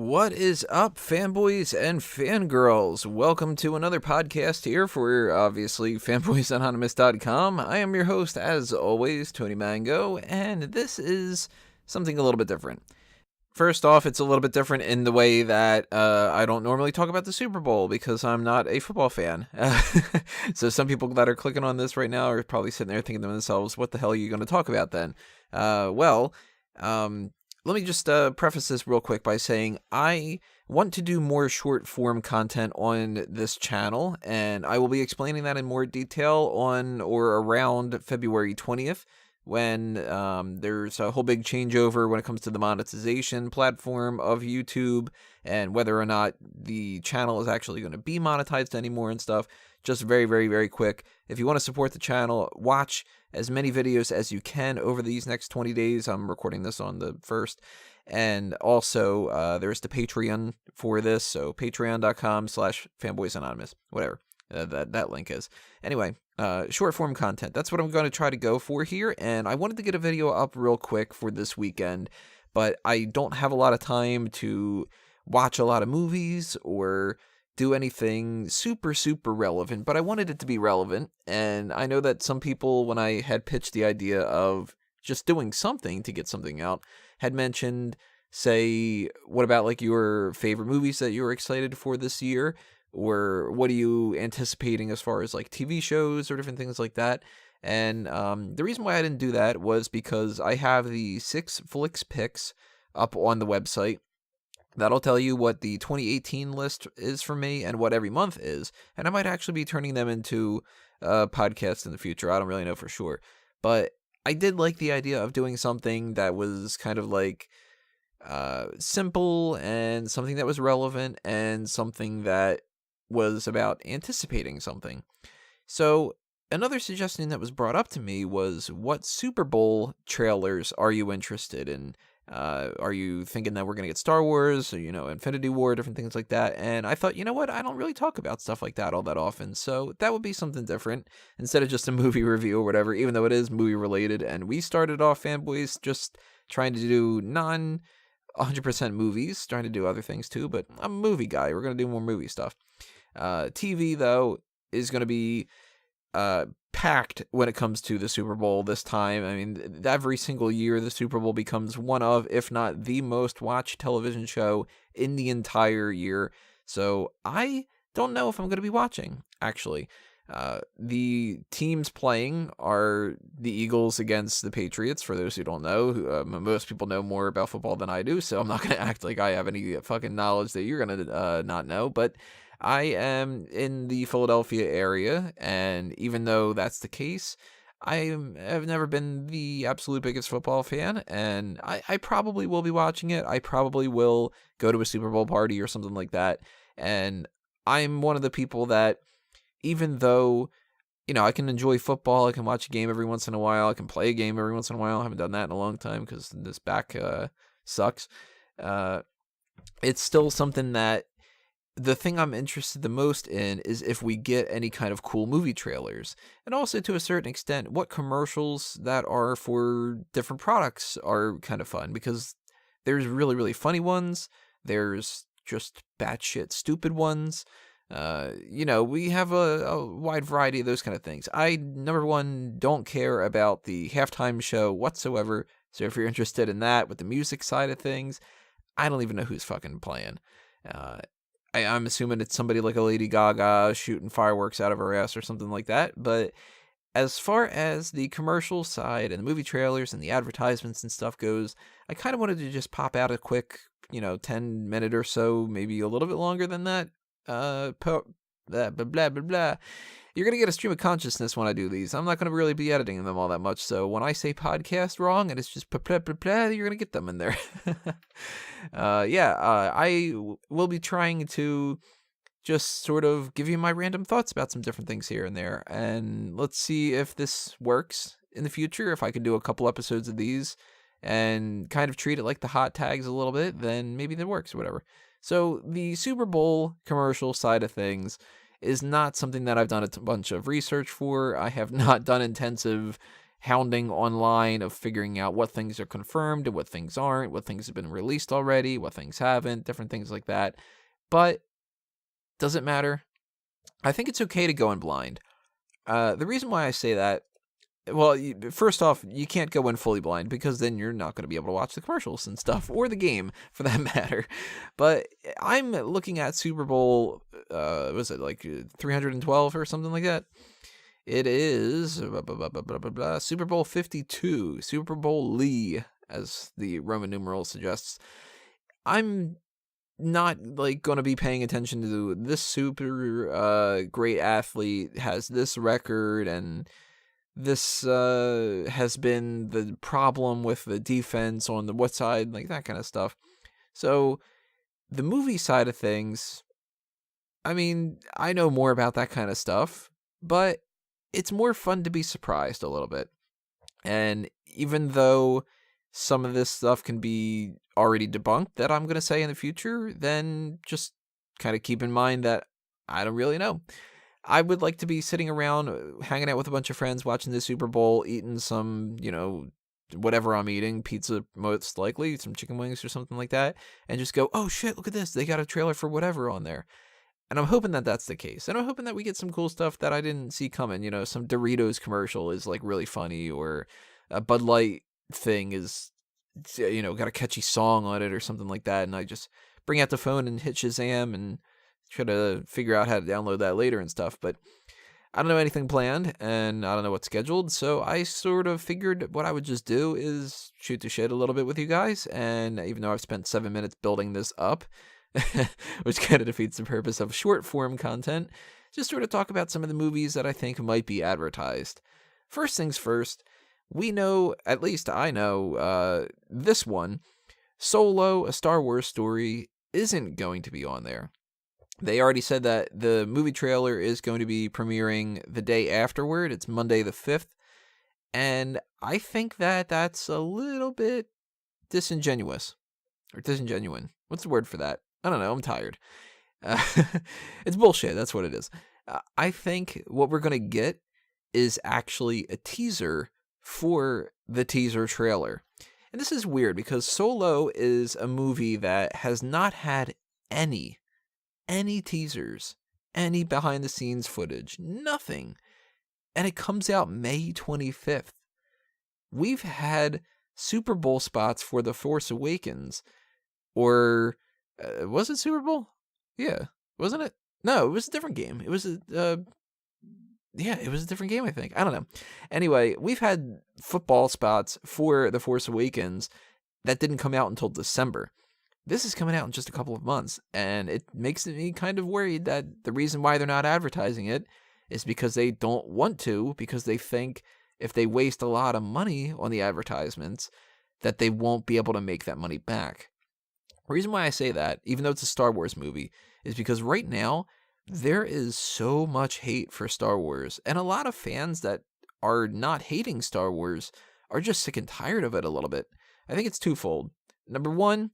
What is up, fanboys and fangirls? Welcome to another podcast here for, obviously, fanboysanonymous.com. I am your host, as always, Tony Mango, and this is something a little bit different. First off, it's a little bit different in the way that I don't normally talk about the Super Bowl because I'm not a football fan. So some people that are clicking on this right now are probably sitting there thinking to themselves, what the hell are you going to talk about then? Let me just preface this real quick by saying I want to do more short form content on this channel, and I will be explaining that in more detail on or around February 20th when there's a whole big changeover when it comes to the monetization platform of YouTube and whether or not the channel is actually going to be monetized anymore and stuff. Just very, very, very quick. If you want to support the channel, watch as many videos as you can over these next 20 days. I'm recording this on the 1st. And also, there's the Patreon for this. So patreon.com/fanboysanonymous, whatever that link is. Anyway, short form content. That's what I'm going to try to go for here. And I wanted to get a video up real quick for this weekend, but I don't have a lot of time to watch a lot of movies or do anything super relevant, but I wanted it to be relevant. And I know that some people, when I had pitched the idea of just doing something to get something out, had mentioned, say, what about like your favorite movies that you were excited for this year? Or what are you anticipating as far as like TV shows or different things like that? And the reason why I didn't do that was because I have the 6 flicks picks up on the website. That'll tell you what the 2018 list is for me and what every month is. And I might actually be turning them into podcasts in the future. I don't really know for sure. But I did like the idea of doing something that was kind of like simple and something that was relevant and something that was about anticipating something. So another suggestion that was brought up to me was, what Super Bowl trailers are you interested in? Are you thinking that we're going to get Star Wars or, Infinity War, different things like that? And I thought, you know what? I don't really talk about stuff like that all that often. So that would be something different instead of just a movie review or whatever, even though it is movie related. And we started off Fanboys just trying to do 100% movies, trying to do other things too, but I'm a movie guy. We're going to do more movie stuff. TV, though, is going to be packed when it comes to the Super Bowl this time. I mean, every single year the Super Bowl becomes one of, if not the most watched television show in the entire year. So I don't know if I'm going to be watching, actually. The teams playing are the Eagles against the Patriots, for those who don't know. Most people know more about football than I do, so I'm not going to act like I have any fucking knowledge that you're going to not know, but I am in the Philadelphia area, and even though that's the case, have never been the absolute biggest football fan, and I probably will be watching it. I probably will go to a Super Bowl party or something like that, and I'm one of the people that, even though, I can enjoy football, I can watch a game every once in a while, I can play a game every once in a while. I haven't done that in a long time because this back sucks. It's still something that the thing I'm interested the most in is if we get any kind of cool movie trailers. And also, to a certain extent, what commercials that are for different products are kind of fun, because there's really, really funny ones. There's just batshit stupid ones. We have a wide variety of those kind of things. I, number one, don't care about the halftime show whatsoever. So if you're interested in that with the music side of things, I don't even know who's fucking playing. I'm assuming it's somebody like a Lady Gaga shooting fireworks out of her ass or something like that. But as far as the commercial side and the movie trailers and the advertisements and stuff goes, I kind of wanted to just pop out a quick, 10-minute or so, maybe a little bit longer than that. Blah, blah, blah, blah, blah. You're going to get a stream of consciousness when I do these. I'm not going to really be editing them all that much. So when I say podcast wrong and it's just blah, blah, blah, blah, you're going to get them in there. I will be trying to just sort of give you my random thoughts about some different things here and there. And let's see if this works in the future. If I can do a couple episodes of these and kind of treat it like the hot tags a little bit, then maybe that works or whatever. So the Super Bowl commercial side of things is not something that I've done a bunch of research for. I have not done intensive hounding online of figuring out what things are confirmed and what things aren't, what things have been released already, what things haven't, different things like that. But does it matter? I think it's okay to go in blind. The reason why I say that, well, first off, you can't go in fully blind because then you're not going to be able to watch the commercials and stuff, or the game for that matter. But I'm looking at Super Bowl, was it like 312 or something like that? It is Super Bowl 52, Super Bowl LII, as the Roman numeral suggests. I'm not like going to be paying attention to this super great athlete has this record and this has been the problem with the defense on the what side, like that kind of stuff. So the movie side of things, I mean, I know more about that kind of stuff, but it's more fun to be surprised a little bit. And even though some of this stuff can be already debunked that I'm going to say in the future, then just kind of keep in mind that I don't really know. I would like to be sitting around, hanging out with a bunch of friends, watching the Super Bowl, eating some, whatever I'm eating, pizza most likely, some chicken wings or something like that, and just go, oh shit, look at this, they got a trailer for whatever on there. And I'm hoping that that's the case. And I'm hoping that we get some cool stuff that I didn't see coming. Some Doritos commercial is like really funny, or a Bud Light thing is, got a catchy song on it or something like that. And I just bring out the phone and hit Shazam and try to figure out how to download that later and stuff. But I don't know anything planned and I don't know what's scheduled. So I sort of figured what I would just do is shoot the shit a little bit with you guys. And even though I've spent 7 minutes building this up, which kind of defeats the purpose of short form content, just sort of talk about some of the movies that I think might be advertised. First things first, we know, at least I know, this one, Solo, a Star Wars story, isn't going to be on there. They already said that the movie trailer is going to be premiering the day afterward. It's Monday the 5th. And I think that that's a little bit disingenuous. Or disingenuine. What's the word for that? I don't know. I'm tired. It's bullshit. That's what it is. I think what we're going to get is actually a teaser for the teaser trailer. And this is weird because Solo is a movie that has not had any teasers, any behind the scenes footage, nothing. And it comes out May 25th. We've had Super Bowl spots for The Force Awakens, or was it Super Bowl? Yeah, wasn't it? No, it was a different game. It was it was a different game, I think. I don't know. Anyway, we've had football spots for The Force Awakens that didn't come out until December. This is coming out in just a couple of months, and it makes me kind of worried that the reason why they're not advertising it is because they don't want to, because they think if they waste a lot of money on the advertisements, that they won't be able to make that money back. The reason why I say that, even though it's a Star Wars movie, is because right now, there is so much hate for Star Wars, and a lot of fans that are not hating Star Wars are just sick and tired of it a little bit. I think it's twofold. Number one,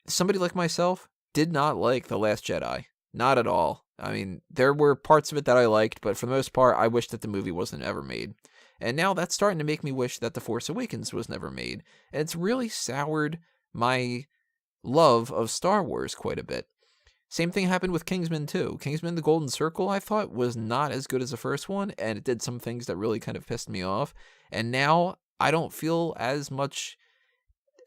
somebody like myself did not like The Last Jedi. Not at all. I mean, there were parts of it that I liked, but for the most part, I wish that the movie wasn't ever made. And now that's starting to make me wish that The Force Awakens was never made. And it's really soured my love of Star Wars quite a bit. Same thing happened with Kingsman 2. Kingsman The Golden Circle, I thought, was not as good as the first one, and it did some things that really kind of pissed me off. And now I don't feel as much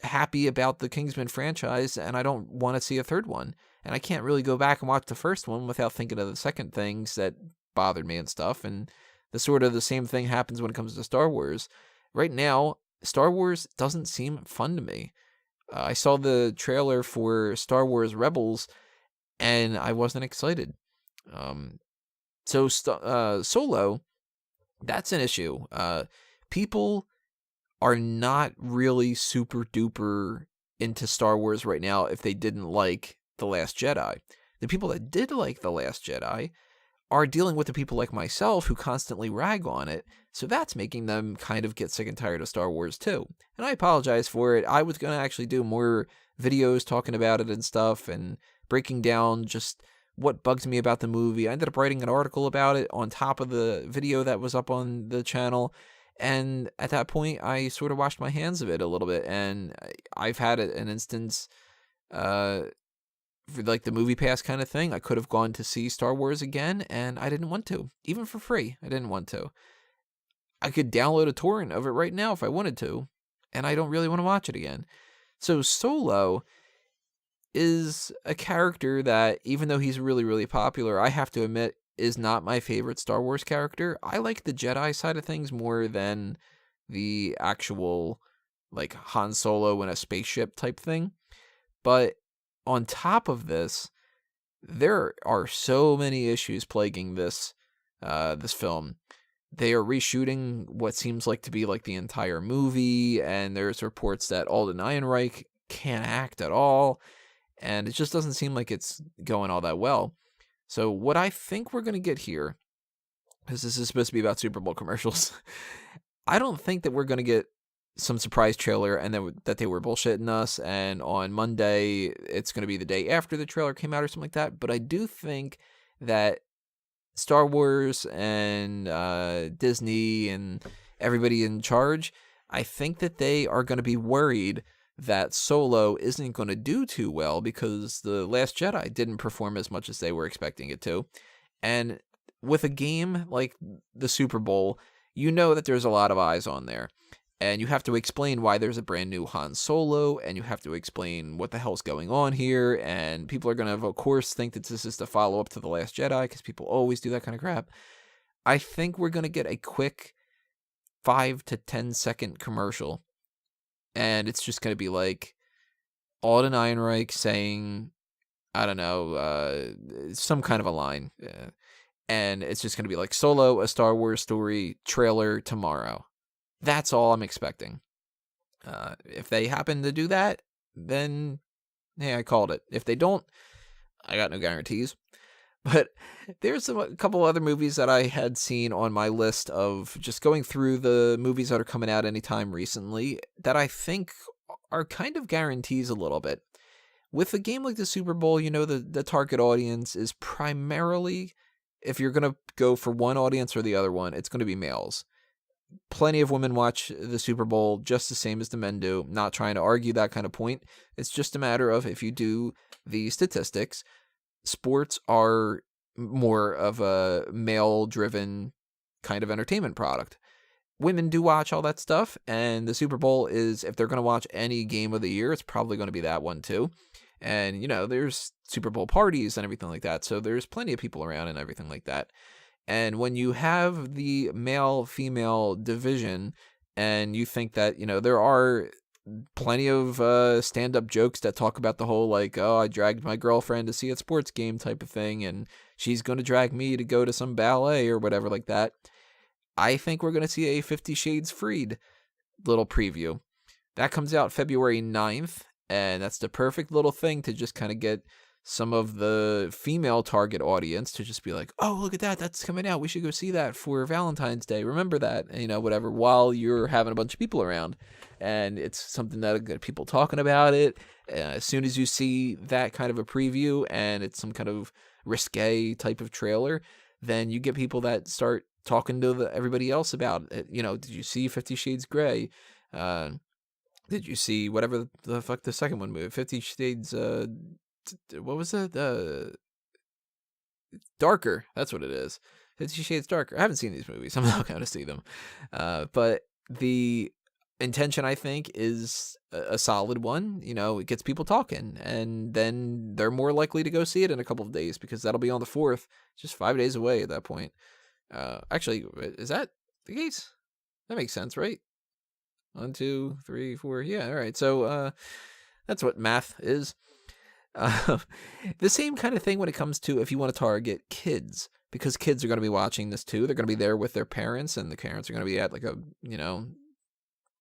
happy about the Kingsman franchise, and I don't want to see a third one. And I can't really go back and watch the first one without thinking of the second things that bothered me and stuff. And the same thing happens when it comes to Star Wars. Right now, Star Wars doesn't seem fun to me. I saw the trailer for Star Wars Rebels, and I wasn't excited. Solo, that's an issue. People are not really super duper into Star Wars right now if they didn't like The Last Jedi. The people that did like The Last Jedi are dealing with the people like myself who constantly rag on it, so that's making them kind of get sick and tired of Star Wars too. And I apologize for it. I was going to actually do more videos talking about it and stuff and breaking down just what bugs me about the movie. I ended up writing an article about it on top of the video that was up on the channel, And at that point, I sort of washed my hands of it a little bit. And I've had an instance, uh, for like the Movie Pass kind of thing. I could have gone to see Star Wars again, and I didn't want to, even for free. I didn't want to. I could download a torrent of it right now if I wanted to, and I don't really want to watch it again. So Solo is a character that, even though he's really, really popular, I have to admit is not my favorite Star Wars character. I like the Jedi side of things more than the actual, like, Han Solo in a spaceship type thing. But on top of this, there are so many issues plaguing this film. They are reshooting what seems like to be like the entire movie, and there's reports that Alden Ehrenreich can't act at all, and it just doesn't seem like it's going all that well. So what I think we're going to get here, because this is supposed to be about Super Bowl commercials, I don't think that we're going to get some surprise trailer and then that they were bullshitting us, and on Monday it's going to be the day after the trailer came out or something like that. But I do think that Star Wars and Disney and everybody in charge, I think that they are going to be worried that Solo isn't going to do too well because The Last Jedi didn't perform as much as they were expecting it to. And with a game like the Super Bowl, you know that there's a lot of eyes on there. And you have to explain why there's a brand new Han Solo, and you have to explain what the hell's going on here, and people are going to, of course, think that this is the follow-up to The Last Jedi, because people always do that kind of crap. I think we're going to get a quick 5 to 10 second commercial, and it's just going to be like Alden Ehrenreich saying, I don't know, some kind of a line, and it's just going to be like, Solo, a Star Wars story, trailer tomorrow. That's all I'm expecting. If they happen to do that, then, hey, I called it. If they don't, I got no guarantees. But there's a couple other movies that I had seen on my list of just going through the movies that are coming out anytime recently that I think are kind of guarantees a little bit. With a game like the Super Bowl, you know, the target audience is primarily, if you're going to go for one audience or the other one, it's going to be males. Plenty of women watch the Super Bowl just the same as the men do. Not trying to argue that kind of point. It's just a matter of, if you do the statistics, sports are more of a male-driven kind of entertainment product. Women do watch all that stuff, and the Super Bowl is, if they're going to watch any game of the year, it's probably going to be that one too. And, you know, there's Super Bowl parties and everything like that, so there's plenty of people around and everything like that. And when you have the male-female division, and you think that, you know, there are plenty of stand-up jokes that talk about the whole, like, oh, I dragged my girlfriend to see a sports game type of thing, and she's going to drag me to go to some ballet or whatever like that, I think we're going to see a 50 Shades Freed little preview. That comes out February 9th, and that's the perfect little thing to just kind of get some of the female target audience to just be like, oh, look at that, that's coming out, we should go see that for Valentine's Day, remember that, you know, whatever, while you're having a bunch of people around. And it's something that get people talking about it. As soon as you see that kind of a preview and it's some kind of risque type of trailer, then you get people that start talking to everybody else about it. You know, did you see 50 Shades Grey? Did you see whatever the fuck the second one moved? 50 Shades, what was it? Darker. That's what it is. 50 Shades Darker. I haven't seen these movies. I'm not going to see them. But the intention, I think, is a solid one. You know, it gets people talking, and then they're more likely to go see it in a couple of days, because that'll be on the 4th. It's just 5 days away at that point. Actually, is that the case? That makes sense, right? 1, 2, 3, 4. Yeah, all right. So that's what math is. The same kind of thing when it comes to if you want to target kids, because kids are going to be watching this too. They're going to be there with their parents, and the parents are going to be at like a, you know,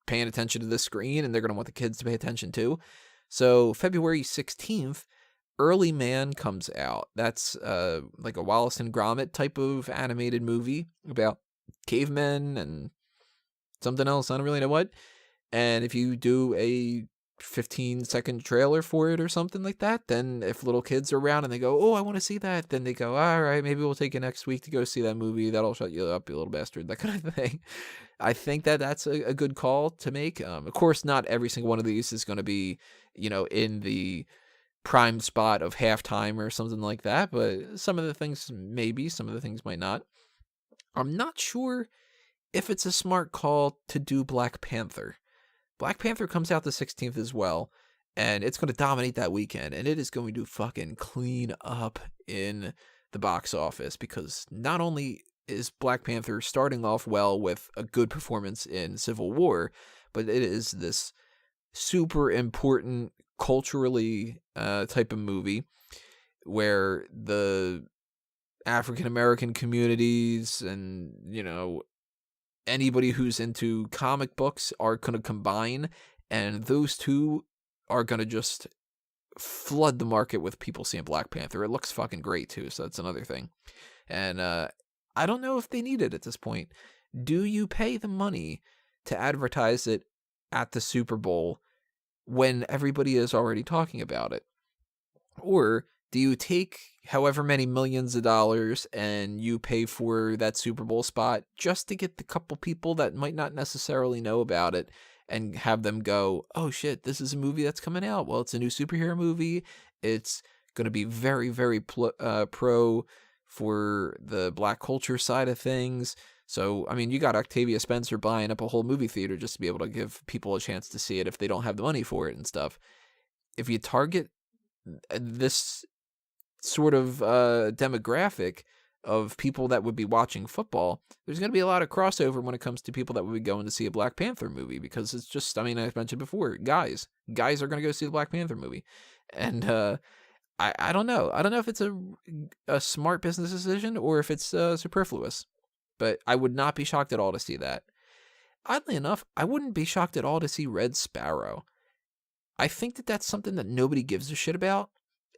paying attention to the screen, and they're going to want the kids to pay attention too. So February 16th, Early Man comes out. That's like a Wallace and Gromit type of animated movie about cavemen and something else. I don't really know what. And if you do a 15-second trailer for it or something like that, then if little kids are around and they go, oh, I want to see that, then they go, all right, maybe we'll take you next week to go see that movie. That'll shut you up, you little bastard, that kind of thing. I think that that's a good call to make. Of course, not every single one of these is going to be, in the prime spot of halftime or something like that, but some of the things maybe, some of the things might not. I'm not sure if it's a smart call to do Black Panther. Black Panther comes out the 16th as well, and it's going to dominate that weekend, and it is going to fucking clean up in the box office, because not only is Black Panther starting off well with a good performance in Civil War, but it is this super important culturally type of movie where the African American communities and, anybody who's into comic books are going to combine, and those two are going to just flood the market with people seeing Black Panther. It looks fucking great too, so that's another thing. And I don't know if they need it at this point. Do you pay the money to advertise it at the Super Bowl when everybody is already talking about it? Or do you take however many millions of dollars and you pay for that Super Bowl spot just to get the couple people that might not necessarily know about it and have them go, oh shit, this is a movie that's coming out. Well, it's a new superhero movie. It's going to be very, very pro for the black culture side of things. So, I mean, you got Octavia Spencer buying up a whole movie theater just to be able to give people a chance to see it if they don't have the money for it and stuff. If you target this sort of demographic of people that would be watching football, there's going to be a lot of crossover when it comes to people that would be going to see a Black Panther movie, because it's just, I mean, I mentioned before, guys are going to go see the Black Panther movie. And I don't know. I don't know if it's a smart business decision or if it's superfluous, but I would not be shocked at all to see that. Oddly enough, I wouldn't be shocked at all to see Red Sparrow. I think that that's something that nobody gives a shit about,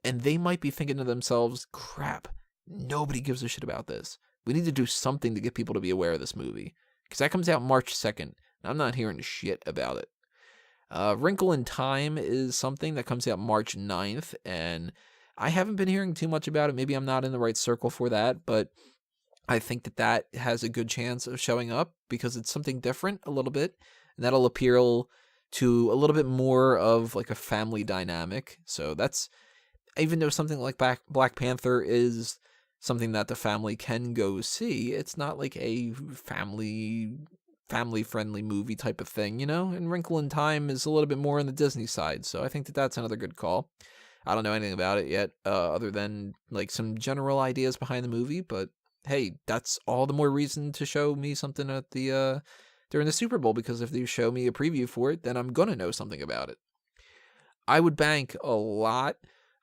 and they might be thinking to themselves, crap, nobody gives a shit about this. We need to do something to get people to be aware of this movie, because that comes out March 2nd, and I'm not hearing shit about it. Wrinkle in Time is something that comes out March 9th, and I haven't been hearing too much about it. Maybe I'm not in the right circle for that, but I think that that has a good chance of showing up because it's something different a little bit, and that'll appeal to a little bit more of like a family dynamic. So that's, even though something like Black Panther is something that the family can go see, it's not like a family-friendly movie type of thing, And Wrinkle in Time is a little bit more on the Disney side, so I think that that's another good call. I don't know anything about it yet, other than like some general ideas behind the movie, but hey, that's all the more reason to show me something at the during the Super Bowl, because if you show me a preview for it, then I'm gonna know something about it. I would bank a lot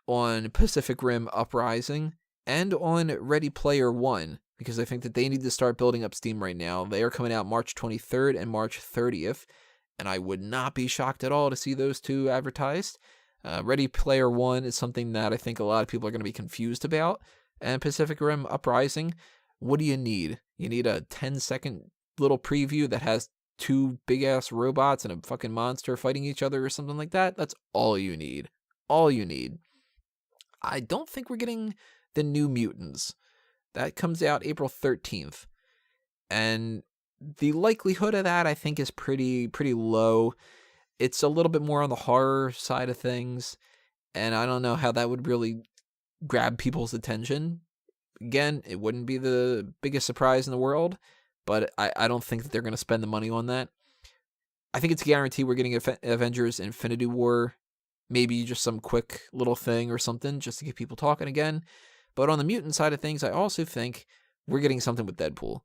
on Pacific Rim Uprising and on Ready Player One, because I think that they need to start building up steam right now. They are coming out March 23rd and March 30th, and I would not be shocked at all to see those two advertised. Ready Player One is something that I think a lot of people are going to be confused about. And Pacific Rim Uprising, what do you need? You need a 10-second little preview that has two big-ass robots and a fucking monster fighting each other or something like that? That's all you need. All you need. I don't think we're getting the New Mutants. That comes out April 13th. And the likelihood of that, I think, is pretty low. It's a little bit more on the horror side of things, and I don't know how that would really grab people's attention. Again, it wouldn't be the biggest surprise in the world, but I don't think that they're going to spend the money on that. I think it's a guarantee we're getting Avengers Infinity War, maybe just some quick little thing or something just to get people talking again. But on the mutant side of things, I also think we're getting something with Deadpool.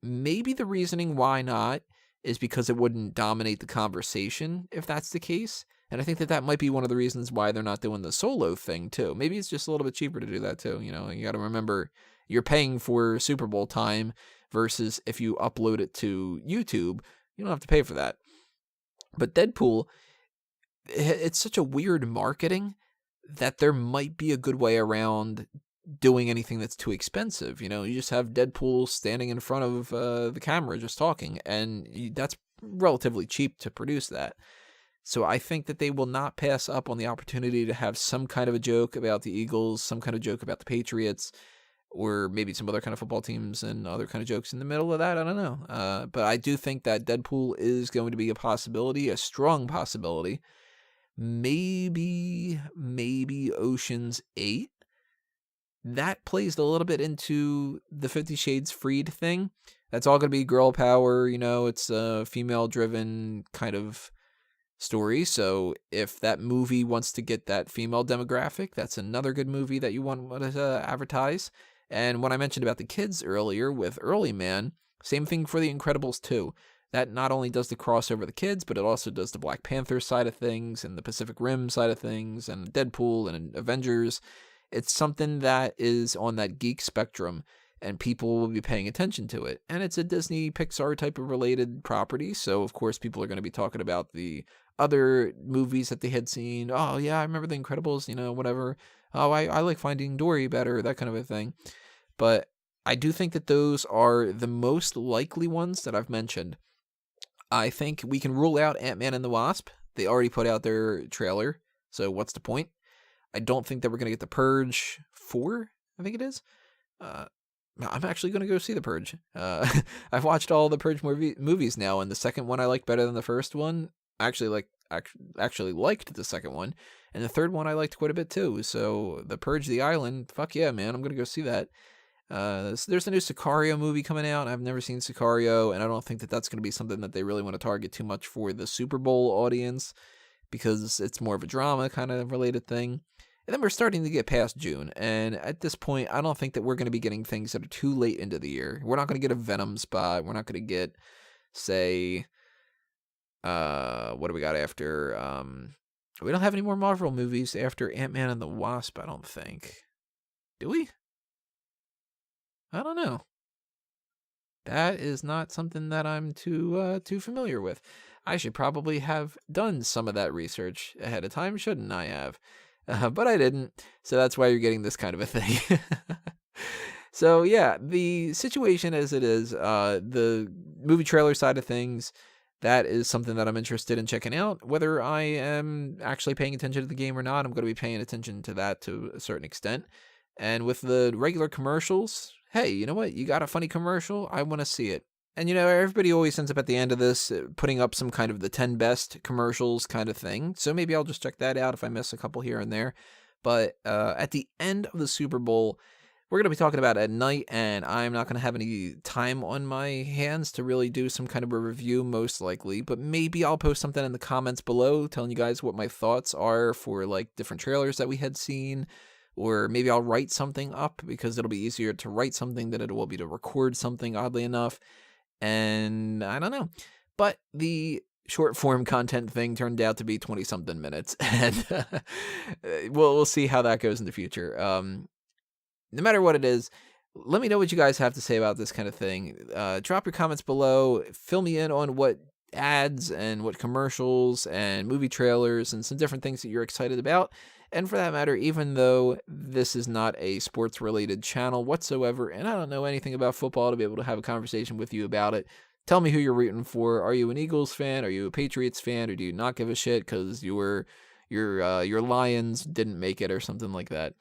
Maybe the reasoning why not is because it wouldn't dominate the conversation if that's the case. And I think that that might be one of the reasons why they're not doing the solo thing, too. Maybe it's just a little bit cheaper to do that, too. You got to remember, you're paying for Super Bowl time versus if you upload it to YouTube, you don't have to pay for that. But Deadpool, it's such a weird marketing that there might be a good way around doing anything that's too expensive. You just have Deadpool standing in front of the camera just talking, and that's relatively cheap to produce that. So I think that they will not pass up on the opportunity to have some kind of a joke about the Eagles, some kind of joke about the Patriots, or maybe some other kind of football teams and other kind of jokes in the middle of that. I don't know. But I do think that Deadpool is going to be a possibility, a strong possibility. Maybe Ocean's 8. That plays a little bit into the 50 Shades Freed thing. That's all going to be girl power. It's a female-driven kind of story. So if that movie wants to get that female demographic, that's another good movie that you want to advertise. And when I mentioned about the kids earlier with Early Man, same thing for The Incredibles 2. That not only does the crossover the kids, but it also does the Black Panther side of things and the Pacific Rim side of things and Deadpool and Avengers. It's something that is on that geek spectrum, and people will be paying attention to it. And it's a Disney Pixar type of related property, so of course people are going to be talking about the other movies that they had seen. Oh yeah, I remember The Incredibles, whatever. Oh, I like Finding Dory better, that kind of a thing. But I do think that those are the most likely ones that I've mentioned. I think we can rule out Ant-Man and the Wasp. They already put out their trailer, so what's the point? I don't think that we're going to get The Purge 4, I think it is. I'm actually going to go see The Purge. I've watched all the Purge movies now, and the second one I like better than the first one. I actually liked the second one, and the third one I liked quite a bit too. So The Purge, The Island, fuck yeah, man, I'm going to go see that. There's a new Sicario movie coming out. I've never seen Sicario, and I don't think that that's going to be something that they really want to target too much for the Super Bowl audience, because it's more of a drama kind of related thing. And then we're starting to get past June, and at this point, I don't think that we're going to be getting things that are too late into the year. We're not going to get a Venom spot. We're not going to get, say, what do we got after? We don't have any more Marvel movies after Ant-Man and the Wasp, I don't think. Do we? I don't know. That is not something that I'm too familiar with. I should probably have done some of that research ahead of time, shouldn't I have? But I didn't, so that's why you're getting this kind of a thing. So yeah, the situation as it is, the movie trailer side of things, that is something that I'm interested in checking out. Whether I am actually paying attention to the game or not, I'm going to be paying attention to that to a certain extent. And with the regular commercials, hey, you know what? You got a funny commercial? I want to see it. And, everybody always ends up at the end of this putting up some kind of the 10 best commercials kind of thing. So maybe I'll just check that out if I miss a couple here and there. But at the end of the Super Bowl, we're going to be talking about it at night, and I'm not going to have any time on my hands to really do some kind of a review, most likely. But maybe I'll post something in the comments below telling you guys what my thoughts are for, like, different trailers that we had seen. Or maybe I'll write something up, because it'll be easier to write something than it will be to record something, oddly enough. And I don't know. But the short form content thing turned out to be 20-something minutes. And we'll see how that goes in the future. No matter what it is, let me know what you guys have to say about this kind of thing. Drop your comments below. Fill me in on what ads and what commercials and movie trailers and some different things that you're excited about. And for that matter, even though this is not a sports-related channel whatsoever, and I don't know anything about football to be able to have a conversation with you about it, tell me who you're rooting for. Are you an Eagles fan? Are you a Patriots fan? Or do you not give a shit because your Lions didn't make it or something like that?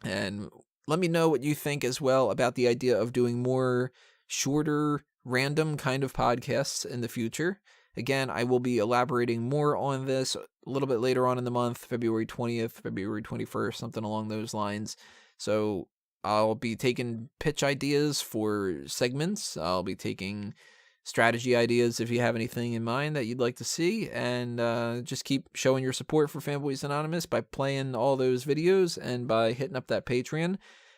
And let me know what you think as well about the idea of doing more shorter, random kind of podcasts in the future. Again, I will be elaborating more on this a little bit later on in the month, February 20th, February 21st, something along those lines. So I'll be taking pitch ideas for segments. I'll be taking strategy ideas if you have anything in mind that you'd like to see. And just keep showing your support for Fanboys Anonymous by playing all those videos and by hitting up that Patreon.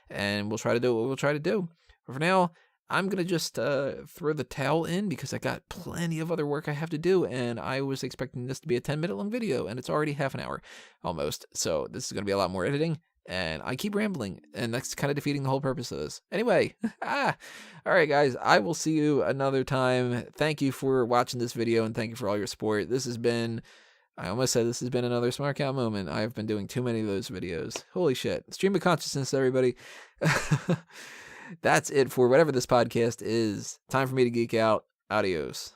And we'll try to do what we'll try to do. But for now, I'm going to just throw the towel in, because I got plenty of other work I have to do, and I was expecting this to be a 10-minute long video, and it's already half an hour, almost. So this is going to be a lot more editing, and I keep rambling, and that's kind of defeating the whole purpose of this. Anyway, all right, guys, I will see you another time. Thank you for watching this video, and thank you for all your support. This has been, I almost said this has been another Smart Cow moment. I've been doing too many of those videos. Holy shit. Stream of consciousness, everybody. That's it for whatever this podcast is. Time for me to geek out. Adios.